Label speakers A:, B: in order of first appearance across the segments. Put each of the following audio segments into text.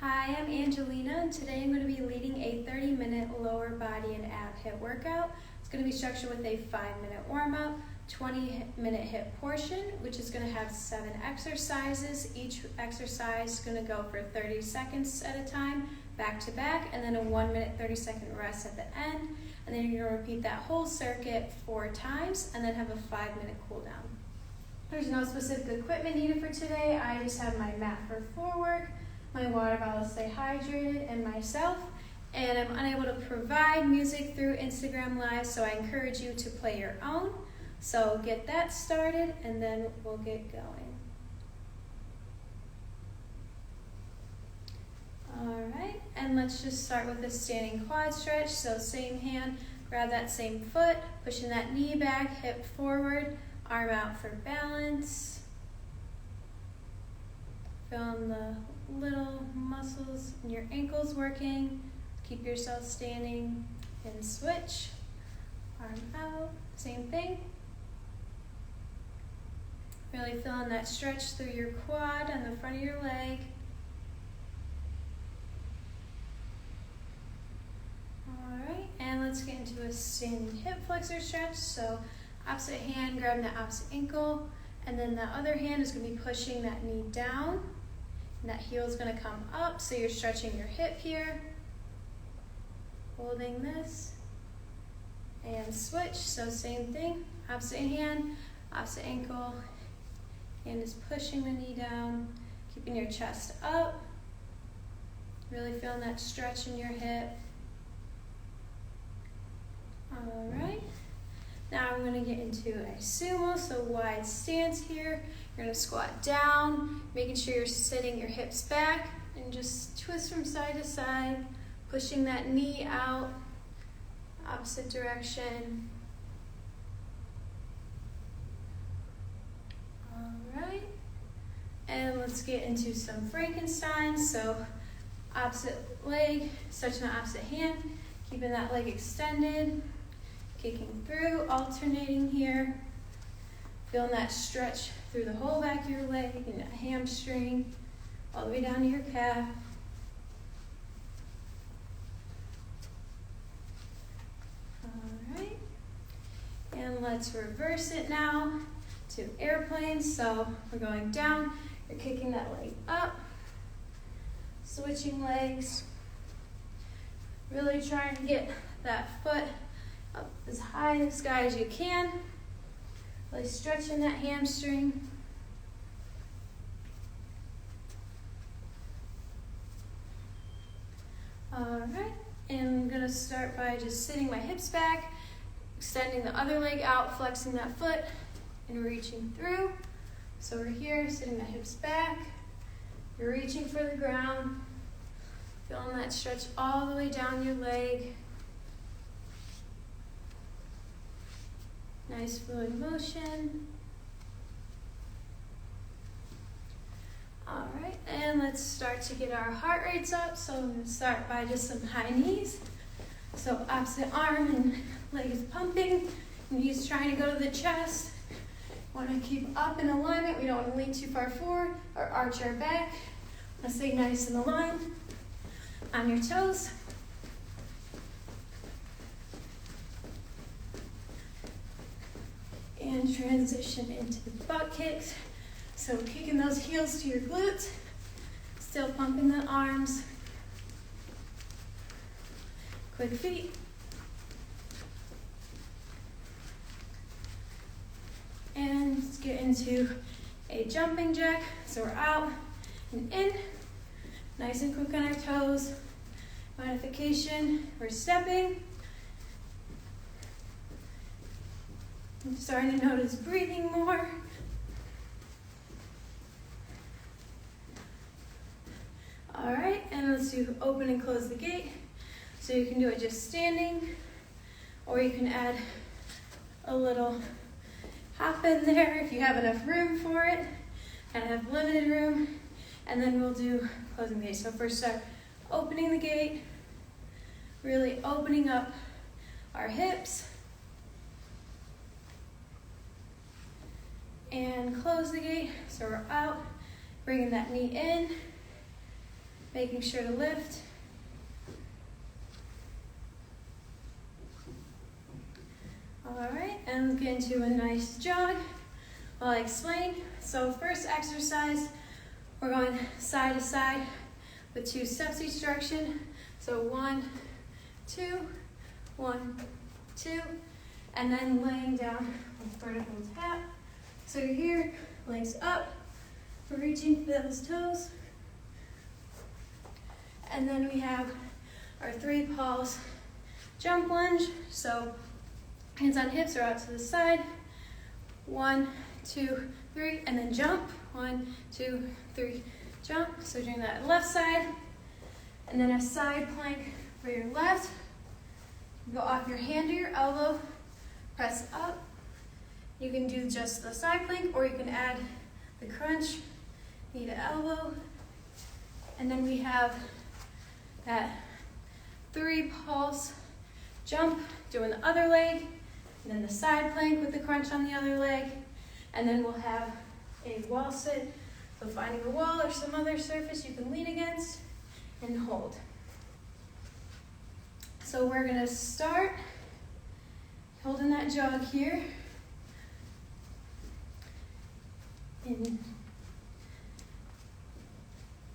A: Hi, I'm Angelina, and today I'm going to be leading a 30-minute lower body and ab HIIT workout. It's going to be structured with a 5-minute warm-up, 20-minute HIIT portion, which is going to have 7 exercises. Each exercise is going to go for 30 seconds at a time, back to back, and then a 1-minute 30-second rest at the end. And then you're going to repeat that whole circuit 4 times, and then have a 5-minute cool down. There's no specific equipment needed for today. I just have my mat for floor work, my water bottle to stay hydrated, and myself. And I'm unable to provide music through Instagram Live, so I encourage you to play your own. So get that started, and then we'll get going. All right, and let's just start with a standing quad stretch. So same hand, grab that same foot, pushing that knee back, hip forward, arm out for balance. Feeling the little muscles in your ankles working. Keep yourself standing and switch. Arm out, same thing. Really feeling that stretch through your quad on the front of your leg. Alright, and let's get into a standing hip flexor stretch. So opposite hand, grabbing the opposite ankle, and then the other hand is going to be pushing that knee down. And that heel is going to come up, so you're stretching your hip here. Holding this. And switch, so same thing. Opposite hand, opposite ankle. Hand is pushing the knee down, keeping your chest up. Really feeling that stretch in your hip. All right. Now I'm going to get into a sumo, so wide stance here. You're going to squat down, making sure you're sitting your hips back, and just twist from side to side, pushing that knee out, opposite direction. All right, and let's get into some Frankenstein. So opposite leg, touching the opposite hand, keeping that leg extended, kicking through, alternating here. Feeling that stretch through the whole back of your leg and that hamstring, all the way down to your calf. All right, and let's reverse it now to airplane. So we're going down, you're kicking that leg up, switching legs, really trying to get that foot up as high in the sky as you can. Really stretching that hamstring. All right, and I'm gonna start by just sitting my hips back, extending the other leg out, flexing that foot, and reaching through. So we're here, sitting the hips back. You're reaching for the ground, feeling that stretch all the way down your leg. Nice fluid motion. All right, and let's start to get our heart rates up. So I'm going to start by just some high knees. So opposite arm and leg is pumping. Knees trying to go to the chest. Want to keep up in alignment. We don't want to lean too far forward or arch our back. Let's stay nice and aligned on your toes. And transition into the butt kicks. So kicking those heels to your glutes, still pumping the arms. Quick feet. And let's get into a jumping jack. So we're out and in, nice and quick on our toes. Modification, we're stepping. I'm starting to notice breathing more. All right, and let's do open and close the gate. So you can do it just standing, or you can add a little hop in there if you have enough room for it. Kind of have limited room, and then we'll do closing the gate. So first start opening the gate, really opening up our hips. And close the gate, so we're out, bringing that knee in, making sure to lift. All right, and we'll get into a nice jog while I explain. So first exercise, we're going side to side with 2 steps each direction. So 1, 2, 1, 2, and then laying down with vertical tap. So you're here, legs up, we're reaching for those toes. And then we have our 3 pulse jump lunge. So hands on hips or out to the side. 1, 2, 3, and then jump. 1, 2, 3, jump. So doing that left side. And then a side plank for your left. Go off your hand to your elbow, press up. You can do just the side plank, or you can add the crunch, knee to elbow. And then we have that 3 pulse jump, doing the other leg, and then the side plank with the crunch on the other leg. And then we'll have a wall sit, so finding a wall or some other surface you can lean against and hold. So we're gonna start holding that jog here. In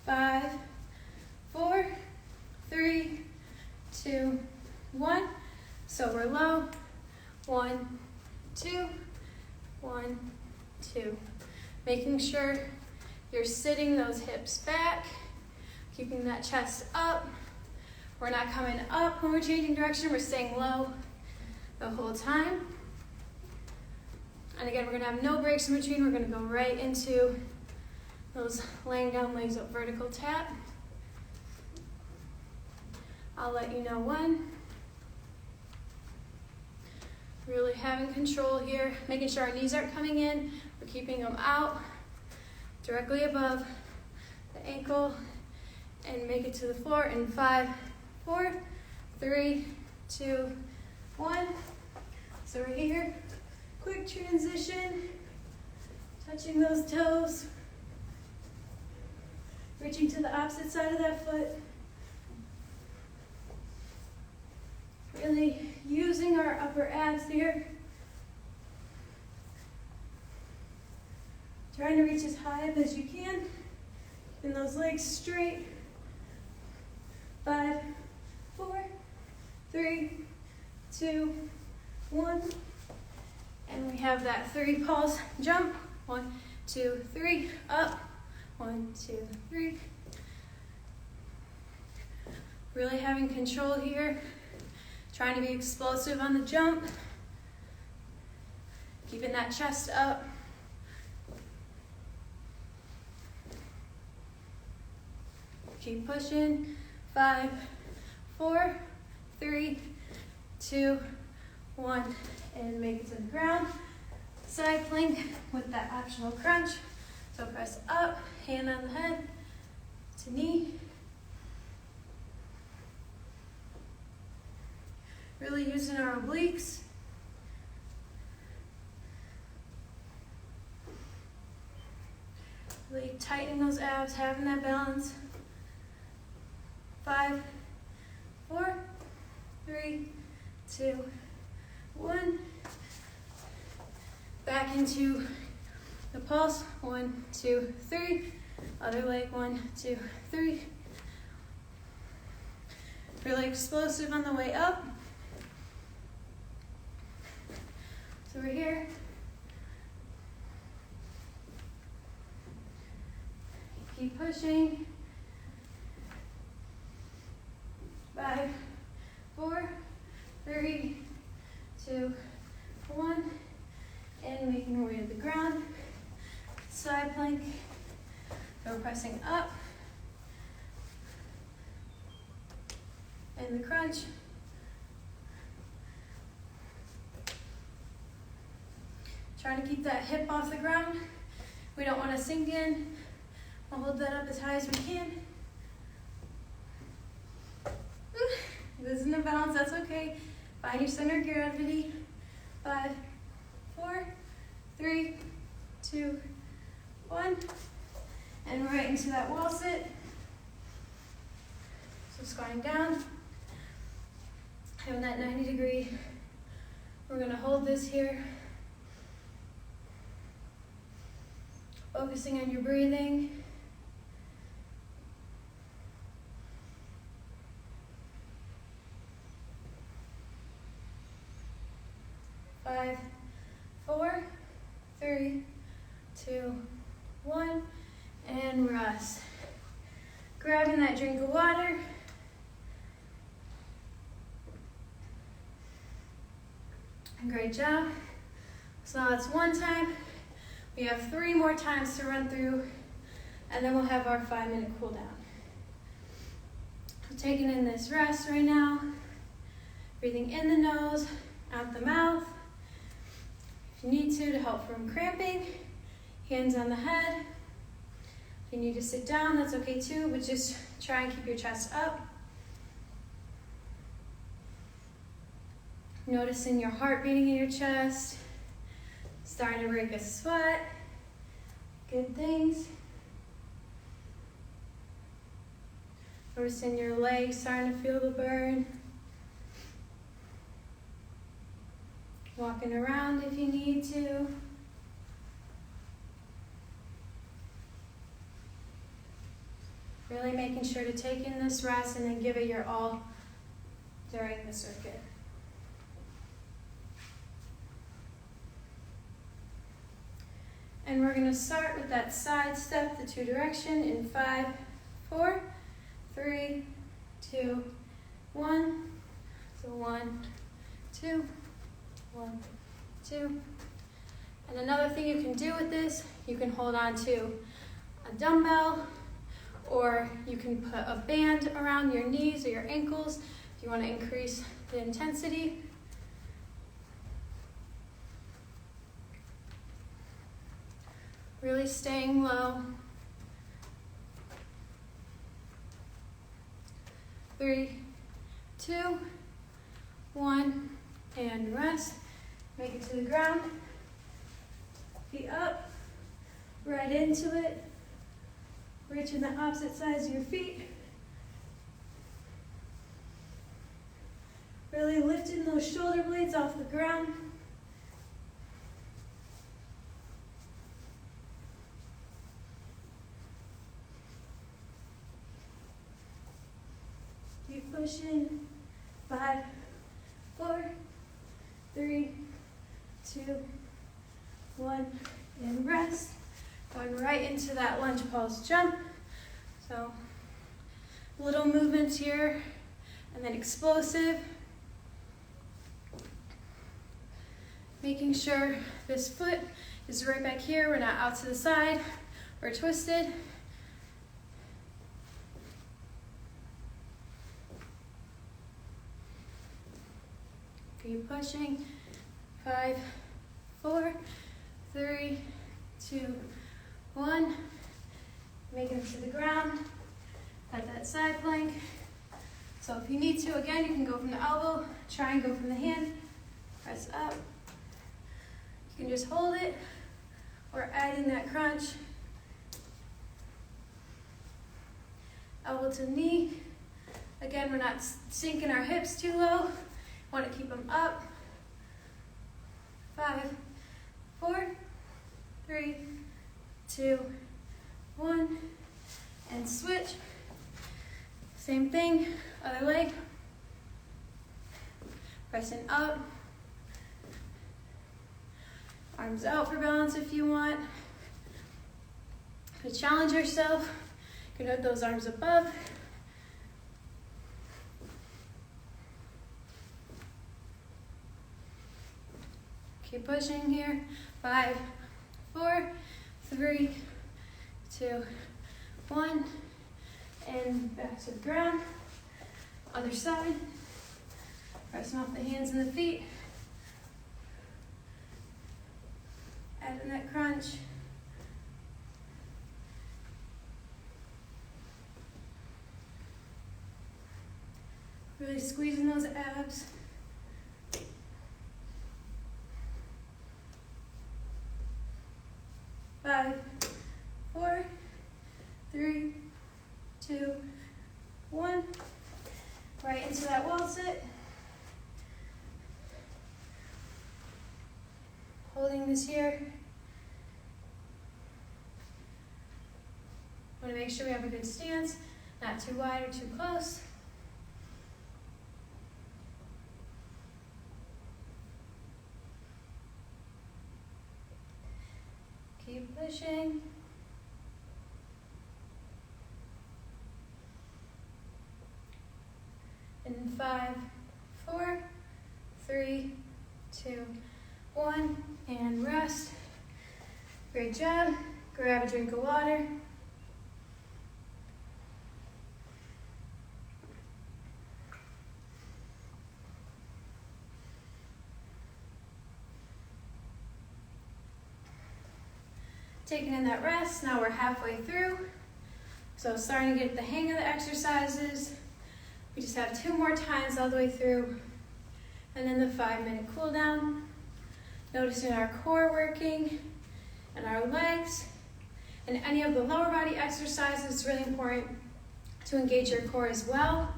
A: 5, 4, 3, 2, 1. So we're low. 1, 2, 1, 2. Making sure you're sitting those hips back, keeping that chest up. We're not coming up when we're changing direction. We're staying low the whole time. And again, we're gonna have no breaks in between. We're gonna go right into those laying down legs up vertical tap. I'll let you know when. Really having control here, making sure our knees aren't coming in. We're keeping them out, directly above the ankle, and make it to the floor in 5, 4, 3, 2, 1. So we're here. Quick transition, touching those toes, reaching to the opposite side of that foot. Really using our upper abs here. Trying to reach as high up as you can. Keeping those legs straight. 5, 4, 3, 2, 1. And we have that 3 pulse jump. 1, 2, 3, up. 1, 2, 3. Really having control here. Trying to be explosive on the jump. Keeping that chest up. Keep pushing. 5, 4, 3, 2, 1. And make it to the ground. Side plank with that optional crunch. So press up, hand on the head to knee. Really using our obliques. Really tightening those abs, having that balance. 5, 4, 3, 2, 1. Back into the pulse. 1, 2, 3. Other leg. 1, 2, 3. Really explosive on the way up. So we're here. Keep pushing. 5, 4, 3, 2, 1. And making our way to the ground. Side plank. So we're pressing up. And the crunch. Trying to keep that hip off the ground. We don't want to sink in. I'll hold that up as high as we can. Losing the balance, that's okay. Find your center of gravity. 5, 4, 3, 2, 1. And right into that wall sit. squatting down. Having that 90-degree. We're gonna hold this here. Focusing on your breathing. Five, 4, 3, 2, 1, and rest. Grabbing that drink of water. Great job. So that's one time. We have 3 more times to run through, and then we'll have our 5-minute cool down. So taking in this rest right now. Breathing in the nose, out the mouth. If you need to help from cramping, hands on the head. If you need to sit down, that's okay too, but just try and keep your chest up. Noticing your heart beating in your chest, starting to break a sweat. Good things. Noticing your legs starting to feel the burn. Walking around if you need to. Really making sure to take in this rest and then give it your all during the circuit. And we're going to start with that side step, the 2 direction in 5, 4, 3, 2, 1. So 1, 2, 1, 2. And another thing you can do with this, you can hold on to a dumbbell, or you can put a band around your knees or your ankles if you want to increase the intensity. Really staying low. 3, 2, 1, and rest. Make it to the ground. Feet up, right into it. Reaching the opposite sides of your feet. Really lifting those shoulder blades off the ground. Keep pushing. 5, 4, 3, 2, 1, and rest. Going right into that lunge pose jump. So little movements here, and then explosive. Making sure this foot is right back here. We're not out to the side or twisted. Keep pushing. 5, 4, 3, 2, 1. Make it to the ground. At that side plank. So if you need to, again, you can go from the elbow. Try and go from the hand. Press up. You can just hold it, or add in that crunch. Elbow to knee. Again, we're not sinking our hips too low. Want to keep them up. 5, 4, 3, 2, 1, and switch. Same thing, other leg. Pressing up. Arms out for balance if you want. To challenge yourself, you can put those arms above. Keep pushing here. 5, 4, 3, 2, 1, and back to the ground. Other side. Pressing off the hands and the feet. Add in that crunch. Really squeezing those abs. Five, 4, 3, 2, 1, Right into that wall sit. Holding this here. Want to make sure we have a good stance, not too wide or too close. Keep pushing. In 5, 4, 3, 2, 1, and rest. Great job. Grab a drink of water. Taking in that rest, now we're halfway through. So starting to get the hang of the exercises. We just have 2 more times all the way through. And then the 5-minute cool down. Noticing our core working and our legs. And any of the lower body exercises, it's really important to engage your core as well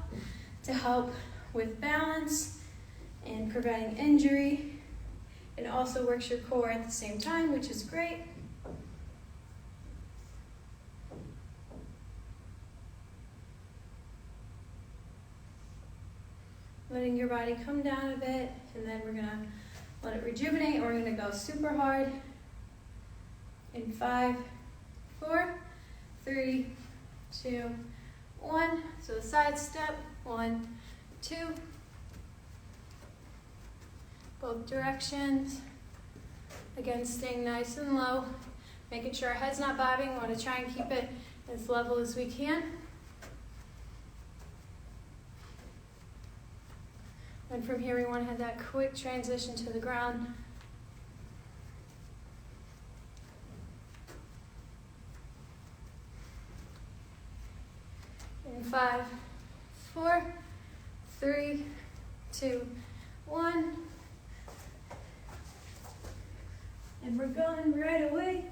A: to help with balance and preventing injury. It also works your core at the same time, which is great. Letting your body come down a bit, and then we're gonna let it rejuvenate, and we're gonna go super hard. In 5, 4, 3, 2, 1. So the side step, 1, 2. Both directions. Again, staying nice and low, making sure our head's not bobbing. We want to try and keep it as level as we can. And from here, we want to have that quick transition to the ground. In 5, 4, 3, 2, 1. And we're going right away.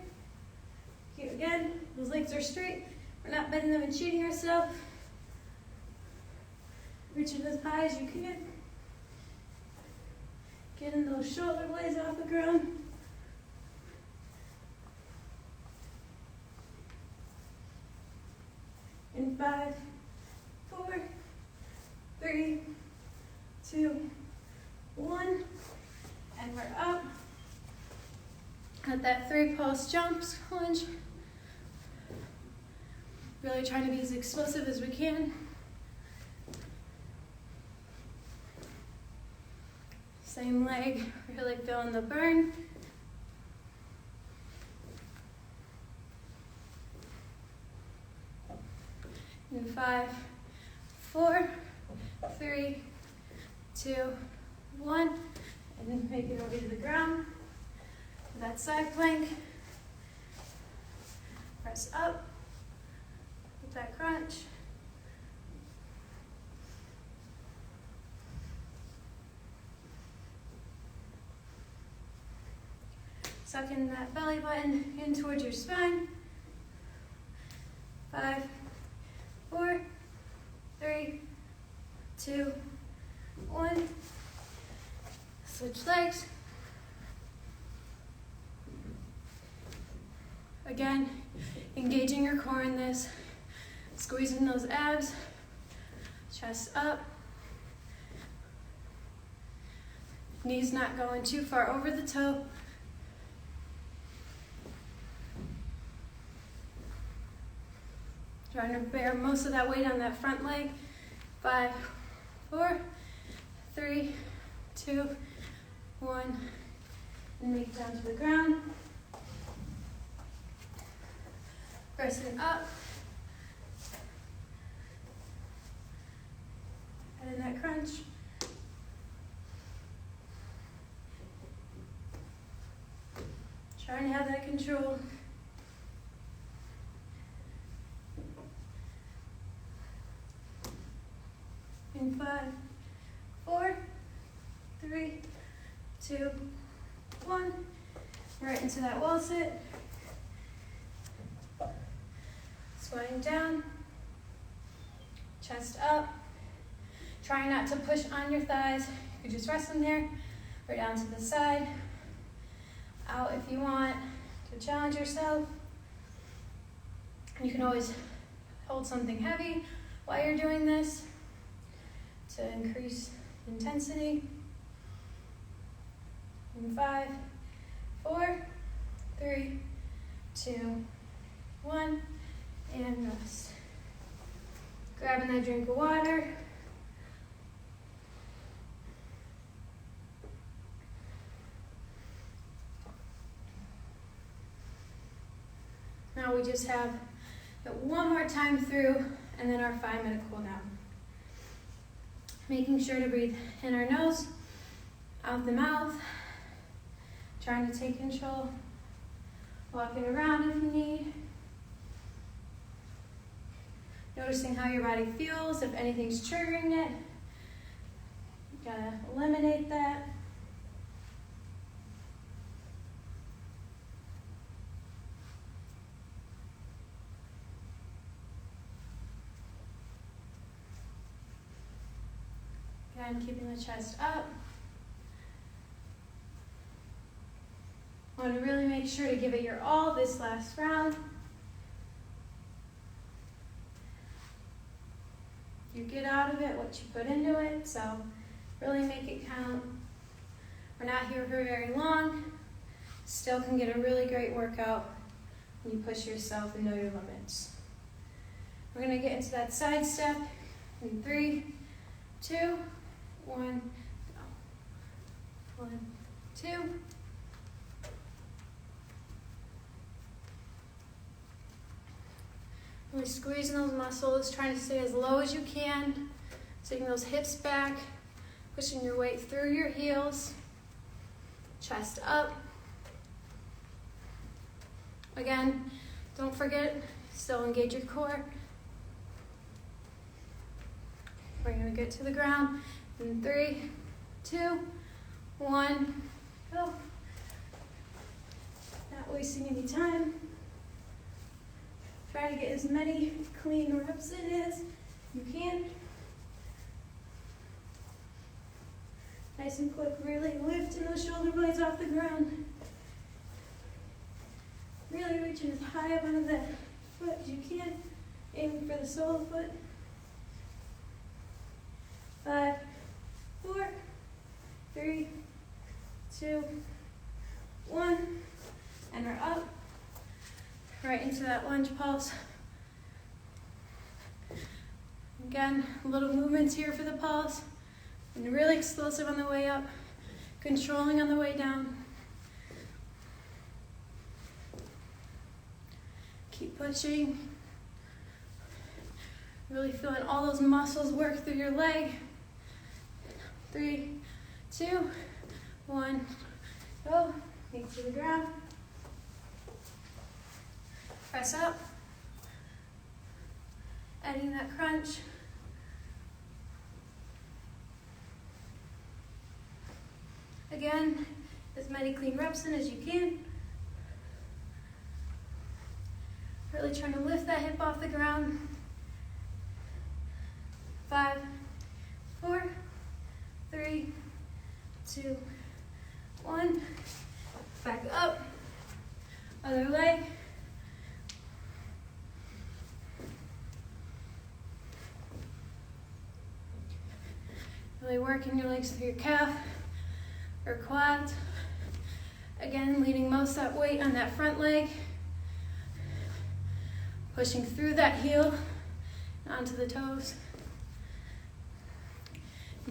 A: Here again, those legs are straight. We're not bending them and cheating ourselves. Reaching as high as you can. Getting those shoulder blades off the ground. In 5, 4, 3, 2, 1. And we're up. At that 3 pulse jumps lunge. Really trying to be as explosive as we can. Same leg, really feeling the burn. In 5, 4, 3, 2, 1. And make it over to the ground. That side plank. Press up with that crunch. Sucking that belly button in towards your spine. 5, 4, 3, 2, 1. Switch legs. Again, engaging your core in this, squeezing those abs, chest up, knees not going too far over the toe. Trying to bear most of that weight on that front leg. 5, 4, 3, 2, 1, and make it down to the ground. Pressing up. And in that crunch. Trying to have that control. In 5, 4, 3, 2, 1. Right into that wall sit. Squatting down, chest up, Try not to push on your thighs. You can just rest them there or down to the side. Out if you want to challenge yourself. You can always hold something heavy while you're doing this to increase intensity. In 5, 4, 3, 2, 1, and rest. Grabbing that drink of water. Now we just have it one more time through, and then our 5-minute cool down. Making sure to breathe in our nose, out the mouth. Trying to take control. Walking around if you need. Noticing how your body feels, if anything's triggering it. You gotta eliminate that. Again, keeping the chest up. Want to really make sure to give it your all this last round. You get out of it what you put into it, so really make it count. We're not here for very long. Still can get a really great workout when you push yourself and know your limits. We're going to get into that side step in 3, 2, 1, go. 1, 2. Really squeezing those muscles, trying to stay as low as you can. Taking those hips back, pushing your weight through your heels. Chest up. Again, don't forget, still engage your core. We're gonna get to the ground in 3, 2, 1, go. Not wasting any time. Try to get as many clean reps in as you can. Nice and quick, really lifting those shoulder blades off the ground. Really reaching as high up onto that foot as you can. Aiming for the sole of the foot. 5, 4, 3, 2, 1, and we're up. Right into that lunge pulse. Again, little movements here for the pulse. And really explosive on the way up, controlling on the way down. Keep pushing. Really feeling all those muscles work through your leg. 3, 2, 1, go. Take to the ground. Press up. Adding that crunch. Again, as many clean reps in as you can. Really trying to lift that hip off the ground. 5, 4, 3, 2, 1. Back up. Other leg. Really working your legs through your calf or quads. Again, leaning most of that weight on that front leg. Pushing through that heel onto the toes.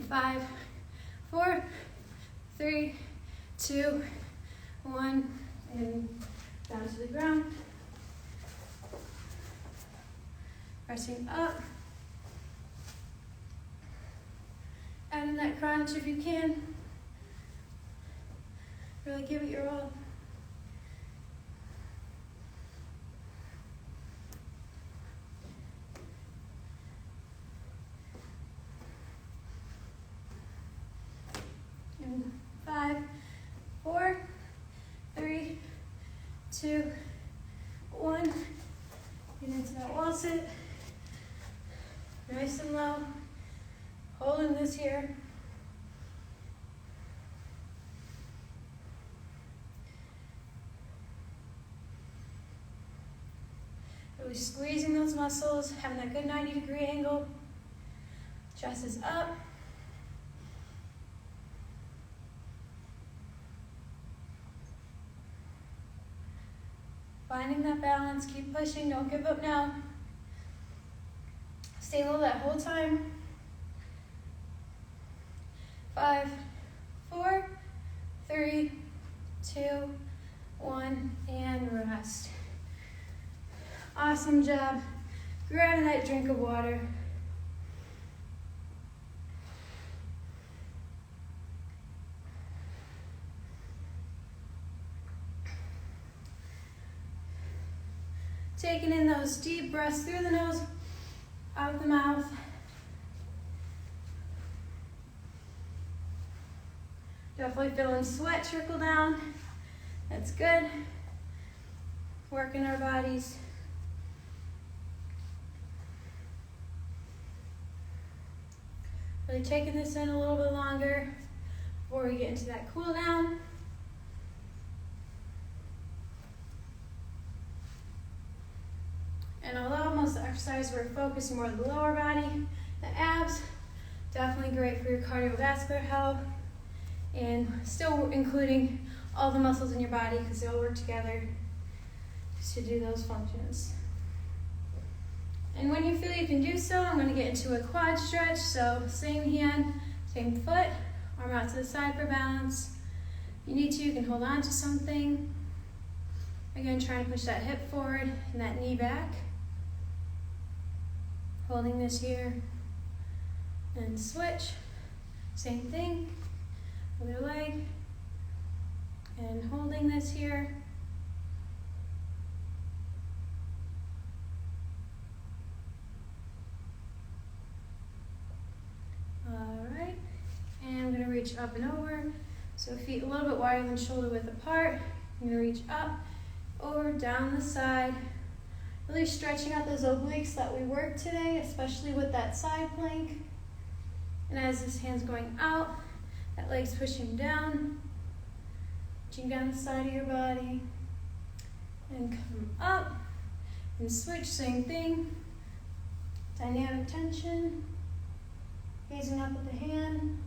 A: 5, 4, 3, 2, 1, and down to the ground. Pressing up. Adding that crunch if you can. Really give it your all. And 5, 4, 3, 2, 1. Get into that wall sit. Nice and low. Holding this here. Really squeezing those muscles, having that good 90-degree angle. Chest is up. Finding that balance, keep pushing, don't give up now. Stay low that whole time. 5, 4, 3, 2, 1, and rest. Awesome job. Grab that drink of water. Taking in those deep breaths through the nose, out the mouth. Definitely feeling sweat trickle down. That's good. Working our bodies. Really taking this in a little bit longer before we get into that cool down. And although most of the exercise we're focusing more on the lower body, the abs, definitely great for your cardiovascular health, and still including all the muscles in your body because they all work together to do those functions. And when you feel you can do so, I'm going to get into a quad stretch. So same hand, same foot, arm out to the side for balance. If you need to, you can hold on to something. Again, trying to push that hip forward and that knee back. Holding this here and switch. Same thing, other leg, and holding this here. All right, and I'm gonna reach up and over. So feet a little bit wider than shoulder width apart. I'm gonna reach up, over, down the side. Really stretching out those obliques that we worked today, especially with that side plank. And as this hand's going out, that leg's pushing down, reaching down the side of your body. And come up and switch, same thing. Dynamic tension, gazing up at the hand.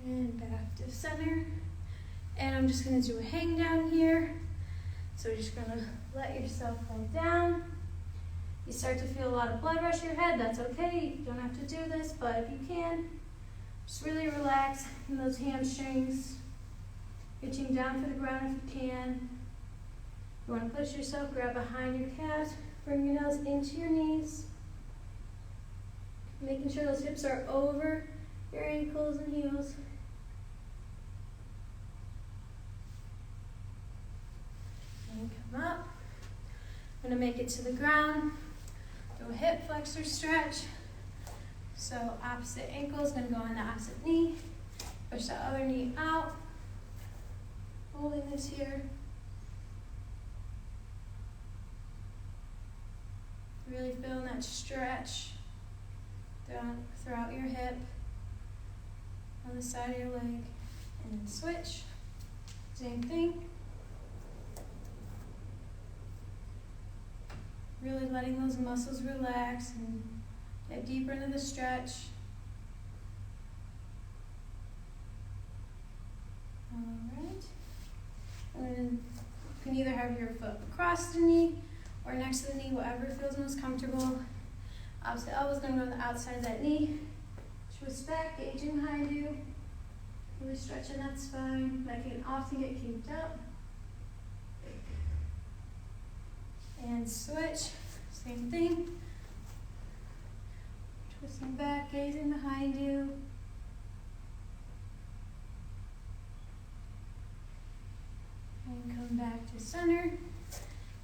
A: And back to center. And I'm just gonna do a hang down here. So you're just gonna let yourself lay down. You start to feel a lot of blood rush to your head, that's okay. You don't have to do this, but if you can, just really relax in those hamstrings. Reaching down for the ground if you can. You wanna push yourself, grab behind your calves, bring your nose into your knees. Making sure those hips are over your ankles and heels. And come up. I'm gonna make it to the ground. Do a hip flexor stretch. So opposite ankle is gonna go on the opposite knee. Push the other knee out. Holding this here. Really feeling that stretch throughout your hip, on the side of your leg, and then switch. Same thing. Really letting those muscles relax and get deeper into the stretch. All right. And then you can either have your foot across the knee or next to the knee, whatever feels most comfortable. Opposite elbow is going to go on the outside of that knee. Twist back, gauging behind you. Really stretching that spine. That can often get kinked up. And switch, same thing. Twisting back, gazing behind you. And come back to center.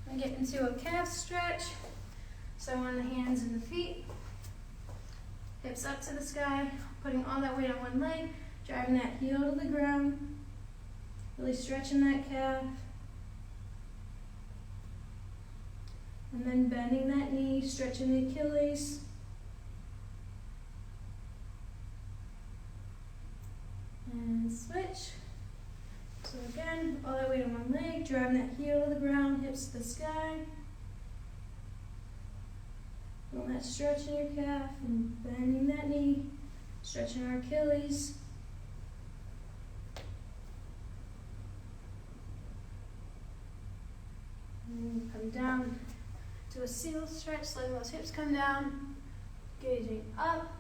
A: And get into a calf stretch. So on the hands and the feet. Hips up to the sky, putting all that weight on one leg, driving that heel to the ground. Really stretching that calf. And then bending that knee, stretching the Achilles. And switch. So again, all that weight on one leg, driving that heel to the ground, hips to the sky. Feeling that stretch in your calf and bending that knee, stretching our Achilles. And come down to a seal stretch, letting those hips come down, gazing up,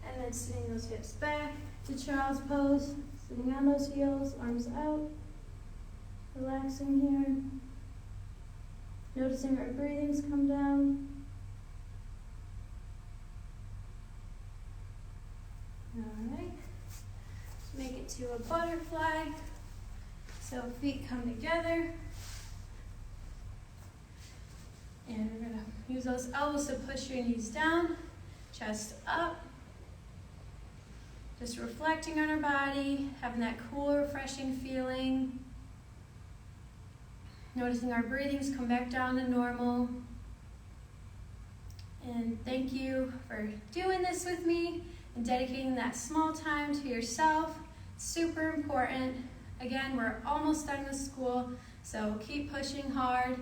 A: and then sitting those hips back to child's pose, sitting on those heels, arms out, relaxing here, noticing our breathings come down. Alright, let's make it to a butterfly, so feet come together. And we're going to use those elbows to push your knees down, chest up. Just reflecting on our body, having that cool, refreshing feeling. Noticing our breathings come back down to normal. And thank you for doing this with me and dedicating that small time to yourself. It's super important. Again, we're almost done with school, so keep pushing hard.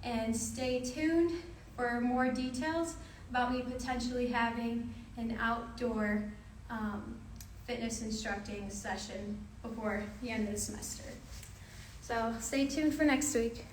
A: And stay tuned for more details about me potentially having an outdoor fitness instructing session before the end of the semester. So stay tuned for next week.